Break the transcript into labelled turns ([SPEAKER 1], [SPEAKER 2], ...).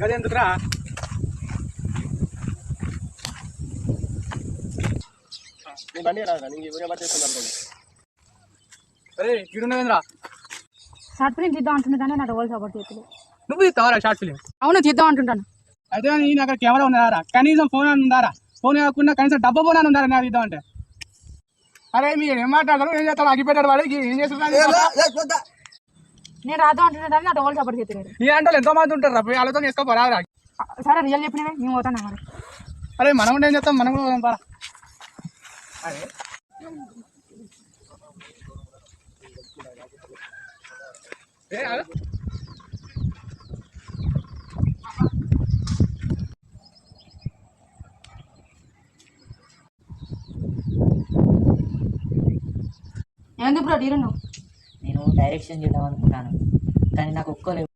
[SPEAKER 1] గదెందుకురా
[SPEAKER 2] నీ బండి రాదా నీకు ఎవరు ఎవరు చేస్తున్నారు
[SPEAKER 1] అరే ఇడున్నదేంద్రా
[SPEAKER 3] షార్ట్ ఫిలిం తీద్దాం అంటున్నా కానీ నా డబల్ సపోర్ట్ చేతులు.
[SPEAKER 1] నువ్వు ఇస్తావరా షార్ట్ ఫిలిం?
[SPEAKER 3] అవును తీద్దాం అంటుంటాను.
[SPEAKER 1] అయితే నేను అక్కడ కెమెరా ఉన్నారా, కనీసం ఫోన్ అని ఉందారా? ఫోన్ కాకుండా కనీసం డబ్బా ఫోన్ అని ఉందారా నాకు ఇద్దామంటే? అరే మీరు ఏం మాట్లాడతారు, ఏం చేస్తారు? అగ్గిపెట్టాడు వాడికి ఏం చేస్తున్నారు?
[SPEAKER 3] నేను రాద్దాం అంటున్నా కానీ నా డబల్ సపోర్ట్ చేతులు.
[SPEAKER 1] నీ అంటే ఎంతో మంది ఉంటారు రా, వాళ్ళతో వేసుకోపోరా.
[SPEAKER 3] సరే రియల్ చెప్పినవే మేము పోతాను మరి.
[SPEAKER 1] అరే మనం కూడా ఏం చేస్తాం, మనం కూడా పోదాం పరా. అరే
[SPEAKER 3] ఎందుకు బ్రో డీరన్ను?
[SPEAKER 4] నేను డైరెక్షన్ చేద్దాం అనుకుంటాను కానీ నాకు ఒక్కలేదు.